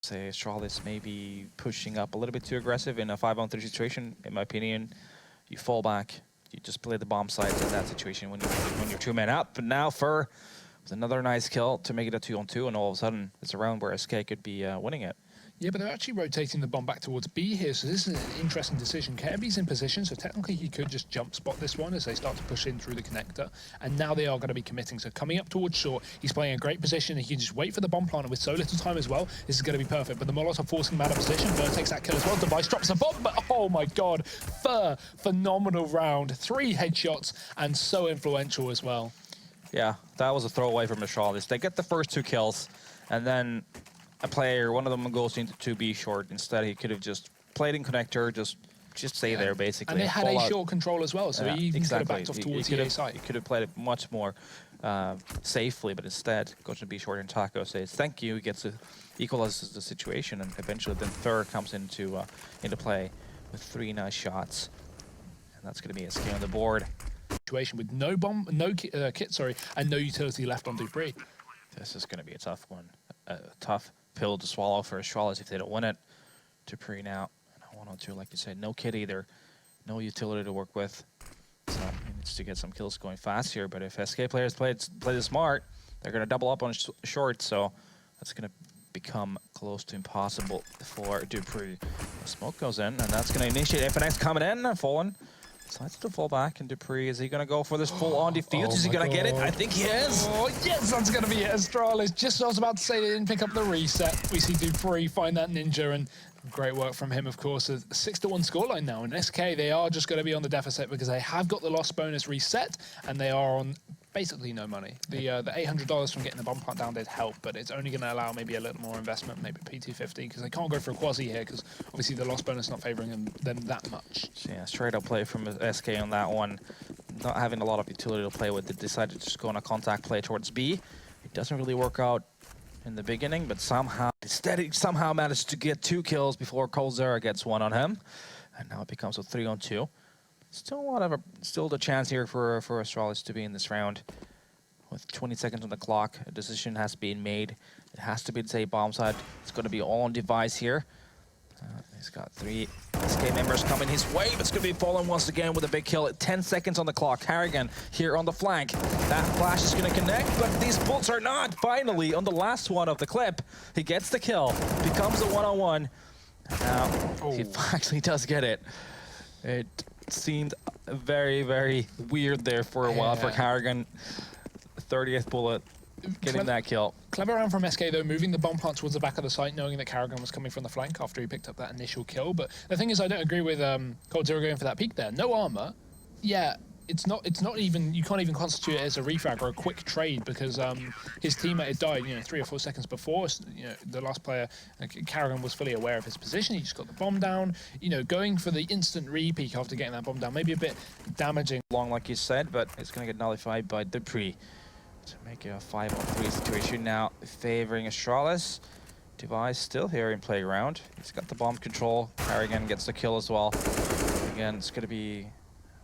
say Astralis may be pushing up a little bit too aggressive in a 5-on-3 situation. In my opinion, you fall back, you just play the bomb sites in that situation when you're 2 men up. But now Fur with another nice kill to make it a 2-on-2, and all of a sudden it's a round where SK could be winning it. Yeah, but they're actually rotating the bomb back towards B here, so this is an interesting decision. Kirby's in position, so technically he could just jump spot this one as they start to push in through the connector, and now they are going to be committing. So coming up towards short, he's playing a great position. He can just wait for the bomb planter with so little time as well. This is going to be perfect, but the Molotov forcing him out of position. Fur takes that kill as well. Device drops a bomb, but oh my god, Fur, phenomenal round. 3 headshots, and so influential as well. Yeah, that was a throwaway from Astralis. They get the first 2 kills, and then a player, one of them goes into 2B short. Instead, he could have just played in connector, just stay there, basically. And they had A short control as well, so he even could have backed off towards the A side. He could have played it much more safely, but instead, goes to B short, and Taco says, thank you, he gets to equalize the situation, and eventually then Thur comes into play with 3 nice shots. And that's going to be SK on the board. Situation with no bomb, no kit, and no utility left on Dupree. This is going to be a tough one. A tough pill to swallow for Astralis if they don't win it. Dupree now, 1-on-2, like you said, no kit either, no utility to work with. So he needs to get some kills going fast here. But if SK players play this smart, they're going to double up on short. So that's going to become close to impossible for Dupree. The smoke goes in, and that's going to initiate FNX coming in, falling. Decides to fall back, and Dupree, is he going to go for this full-on defuse? Is he going to get it? I think he is. Oh, yes, that's going to be it. Astralis, just I was about to say, they didn't pick up the reset. We see Dupree find that ninja, and great work from him, of course. A 6-1 scoreline now. And SK, they are just going to be on the deficit because they have got the loss bonus reset, and they are on basically no money. The $800 from getting the bomb plant down did help, but it's only going to allow maybe a little more investment, maybe P250, because they can't go for a quasi here, because obviously the loss bonus not favoring them that much. Yeah, straight up play from SK on that one. Not having a lot of utility to play with, they decided to just go on a contact play towards B. It doesn't really work out in the beginning, but somehow managed to get 2 kills before Coldzera gets 1 on him. And now it becomes a 3-on-2. Still the chance here for Astralis to be in this round. With 20 seconds on the clock, a decision has been made. It has to be, say, bomb side. It's going to be all on device here. He's got 3 SK members coming his way. It's going to be fallen once again with a big kill at 10 seconds on the clock. Harrigan here on the flank. That flash is going to connect, but these bullets are not. Finally, on the last one of the clip, he gets the kill. Becomes a 1-on-1. Now, he actually does get it. It seemed very, very weird there for a while for Harrigan. 30th bullet, getting that kill. Clever round from SK though, moving the bomb plant towards the back of the site, knowing that Carrigan was coming from the flank after he picked up that initial kill. But the thing is, I don't agree with Coldzera going for that peek there. No armor. Yeah, it's not even, you can't even constitute it as a refrag or a quick trade because his teammate had died, 3 or 4 seconds before. The last player, Carrigan, was fully aware of his position. He just got the bomb down. Going for the instant re-peek after getting that bomb down, maybe a bit damaging. Long, like you said, but it's going to get nullified by Dupree to make it a 5-on-3 situation now, favoring Astralis. Device still here in playground. He's got the bomb control. Harrigan gets the kill as well. Again, it's going to be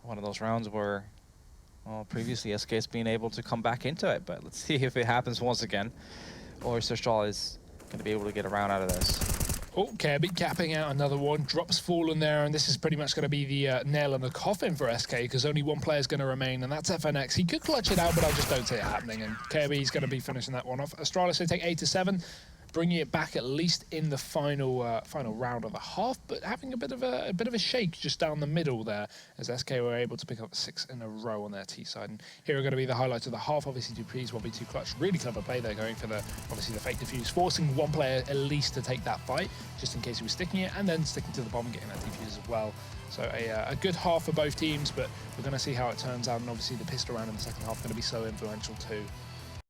one of those rounds where, well, previously SK's been able to come back into it, but let's see if it happens once again, or is Astralis going to be able to get a round out of this. Oh, Kirby capping out another one, drops fallen there, and this is pretty much going to be the nail in the coffin for SK, because only one player is going to remain, and that's FNX. He could clutch it out, but I just don't see it happening, and Kirby's going to be finishing that one off. Astralis will take 8-7. Bringing it back at least in the final round of the half, but having a bit of a shake just down the middle there, as SK were able to pick up 6 in a row on their T side. And here are going to be the highlights of the half. Obviously, Dupree's 1v2 clutch, really clever play there, going for the fake defuse, forcing one player at least to take that fight, just in case he was sticking it, and then sticking to the bomb and getting that defuse as well. So a good half for both teams, but we're going to see how it turns out, and obviously the pistol round in the second half is going to be so influential too.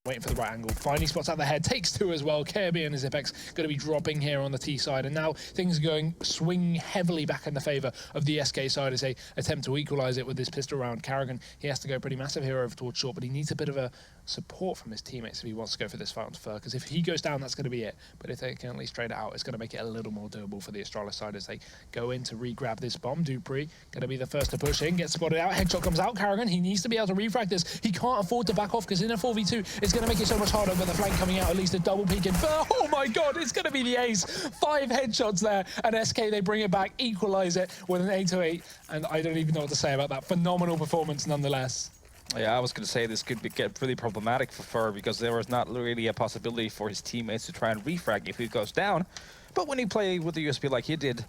Waiting for the right angle, finally spots out the head, takes 2 as well. Kirby and his Ipex going to be dropping here on the T side, and now things are going swing heavily back in the favour of the SK side as they attempt to equalise it with this pistol round. Carrigan, he has to go pretty massive here over towards short, but he needs a bit of a support from his teammates if he wants to go for this fight on Fur, because if he goes down, that's going to be it. But if they can at least trade it out, it's going to make it a little more doable for the Astralis side as they go in to re-grab this bomb. Dupree going to be the first to push in, gets spotted out, headshot comes out. Carrigan, he needs to be able to refrag this. He can't afford to back off because in a 4v2, it's going to make it so much harder with the flank coming out, at least a double peek in Fur. Oh my god, it's going to be the ace. 5 headshots there, and SK, they bring it back, equalize it with an 8-8, and I don't even know what to say about that. Phenomenal performance nonetheless. Yeah, I was going to say this could get pretty problematic for Fur because there was not really a possibility for his teammates to try and refrag if he goes down. But when he played with the USP like he did,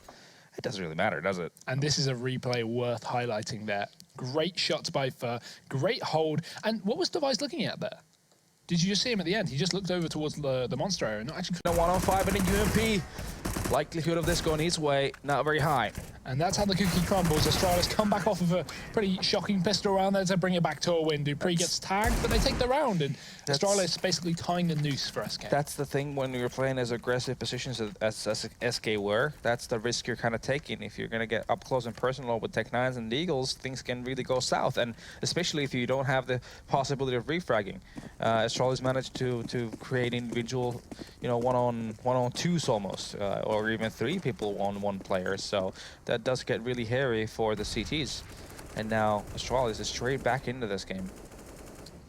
it doesn't really matter, does it? And this is a replay worth highlighting there. Great shots by Fur, great hold. And what was Device looking at there? Did you just see him at the end? He just looked over towards the monster area. Not actually. 1-on-5 and a UMP. Likelihood of this going his way, not very high. And that's how the cookie crumbles. Astralis come back off of a pretty shocking pistol round there to bring it back to a win. Dupree gets tagged, but they take the round, and Astralis basically tying the noose for SK. That's the thing when you're playing as aggressive positions as SK were. That's the risk you're kind of taking. If you're going to get up close and personal with Tech-9s and Eagles, things can really go south, and especially if you don't have the possibility of refragging. Astralis managed to create individual, one-on-twos almost, or even 3 people on 1 player. So that does get really hairy for the CTs. And now Astralis is straight back into this game.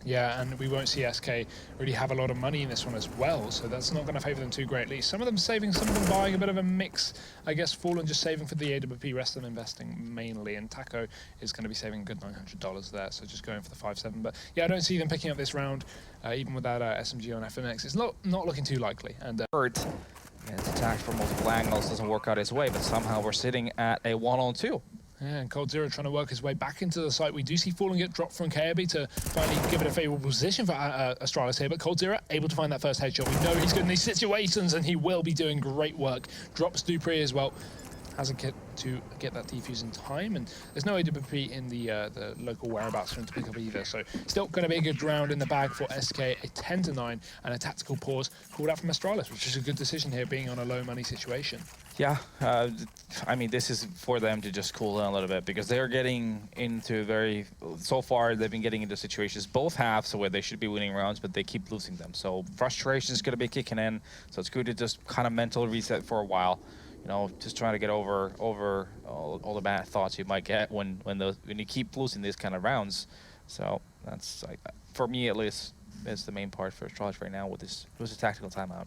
Yeah, and we won't see SK really have a lot of money in this one as well, so that's not going to favour them too greatly. Some of them saving, some of them buying, a bit of a mix. I guess Fallen just saving for the AWP, rest of them investing mainly, and Taco is going to be saving a good $900 there, so just going for the 5-7. But yeah, I don't see them picking up this round, even with that SMG on FNX. It's not looking too likely. And Hurt. It's attacked from multiple angles, doesn't work out his way, but somehow we're sitting at a 1-on-2. Yeah, and Cold-Zero trying to work his way back into the site. We do see Fallen get dropped from KRB to finally give it a favourable position for Astralis here, but Cold-Zero able to find that first headshot. We know he's good in these situations, and he will be doing great work. Drops Dupree as well. Hasn't get to get that defuse in time, and there's no AWP in the local whereabouts for him to pick up either. So still going to be a good round in the bag for SK, a 10-9, and a tactical pause called out from Astralis, which is a good decision here, being on a low money situation. Yeah, I mean, this is for them to just cool down a little bit because they're getting into so far they've been getting into situations, both halves where they should be winning rounds, but they keep losing them. So frustration is going to be kicking in. So it's good to just kind of mental reset for a while. Just trying to get over all the bad thoughts you might get when you keep losing these kind of rounds. So that's, for me at least, is the main part for Astralis right now with this. It was a tactical timeout.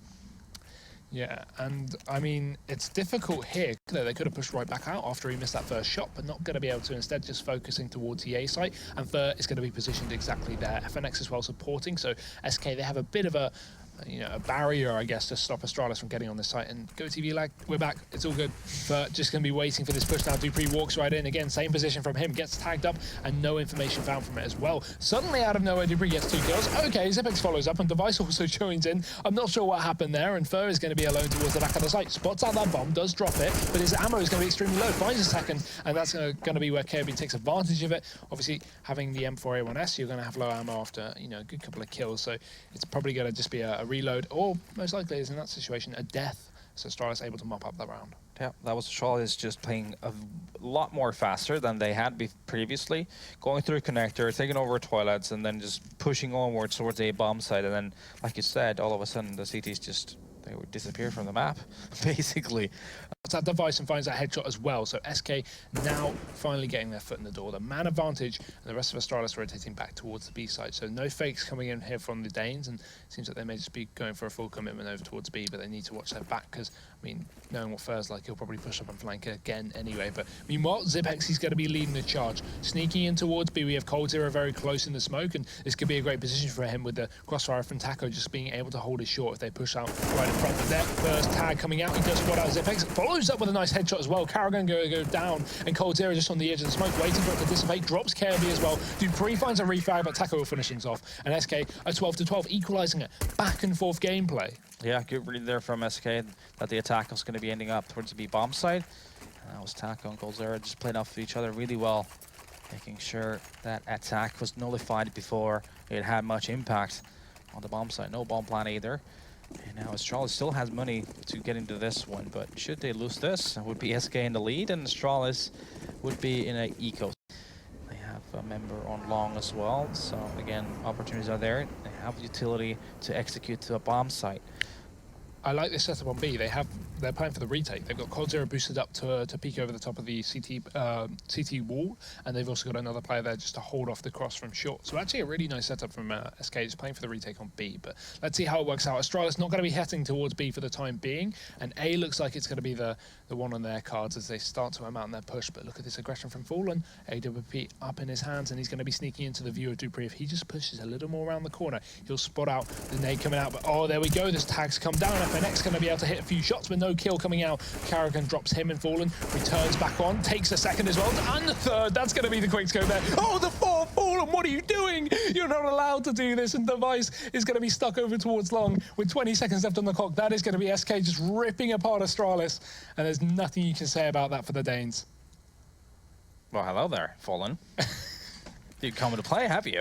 Yeah, and I mean, it's difficult here. They could have pushed right back out after he missed that first shot, but not going to be able to. Instead, just focusing towards the A site, and Fur is going to be positioned exactly there. FNX as well supporting, so SK, they have a bit of a barrier, I guess, to stop Astralis from getting on this site. And Go TV lag, we're back. It's all good. But just going to be waiting for this push now. Dupree walks right in. Again, same position from him. Gets tagged up and no information found from it as well. Suddenly, out of nowhere, Dupree gets 2 kills. Okay, Zipex follows up and Device also joins in. I'm not sure what happened there, and Fur is going to be alone towards the back of the site. Spots out that bomb, does drop it, but his ammo is going to be extremely low. Finds a second, and that's going to be where KRB takes advantage of it. Obviously, having the M4A1S, you're going to have low ammo after, a good couple of kills, so it's probably going to just be a reload, or most likely is in that situation a death, so Astralis able to mop up that round. Yeah, that was Astralis just playing a lot more faster than they had previously, going through a connector, taking over toilets, and then just pushing onwards towards a bomb site, and then, like you said, all of a sudden the CTs they would disappear from the map, basically. That Device and finds that headshot as well, so SK now finally getting their foot in the door. The man advantage, and the rest of Astralis rotating back towards the B side. So no fakes coming in here from the Danes, and it seems like they may just be going for a full commitment over towards B, but they need to watch their back, because, I mean, knowing what Fur's like, he'll probably push up and flank again anyway. But meanwhile, Zipex, he's going to be leading the charge. Sneaking in towards B, we have Cold-Zero very close in the smoke, and this could be a great position for him with the crossfire from Taco just being able to hold his short if they push out right in front. But their first tag coming out, he does spot out Zipex, follows up with a nice headshot as well. Carrigan go down, and Cold-Zero just on the edge of the smoke, waiting for it to dissipate, drops KRB as well. Dupree finds a refrag, but Taco will finish things off, and SK a 12-12, equalising it. Back and forth gameplay. Yeah, good read there from SK that the attack was going to be ending up towards the B bomb side. And that was Taco and Cold-Zero just playing off of each other really well, making sure that attack was nullified before it had much impact on the bomb side. No bomb plan either. And now Astralis still has money to get into this one, but should they lose this, it would be SK in the lead, and Astralis would be in an eco. They have a member on long as well, so again, opportunities are there. They have utility to execute to a bomb site. I like this setup on B. They're playing for the retake. They've got Cold Zero boosted up to peek over the top of the CT wall, and they've also got another player there just to hold off the cross from short. So actually a really nice setup from SK, just playing for the retake on B. But let's see how it works out. Astralis not going to be heading towards B for the time being, and A looks like it's going to be the one on their cards as they start to amount their push. But look at this aggression from Fallen. AWP up in his hands, and he's going to be sneaking into the view of Dupree. If he just pushes a little more around the corner, he'll spot out the nade coming out. But oh, there we go. This tag's come down. FNX going to be able to hit a few shots, but no kill coming out. Carrigan drops him and Fallen, returns back on, takes a second as well, and the third. That's going to be the quick scope there. Oh, the fourth, Fallen, what are you doing? You're not allowed to do this, and Device is going to be stuck over towards long with 20 seconds left on the clock. That is going to be SK just ripping apart Astralis, and there's nothing you can say about that for the Danes. Well, hello there, Fallen. You've come to play, have you?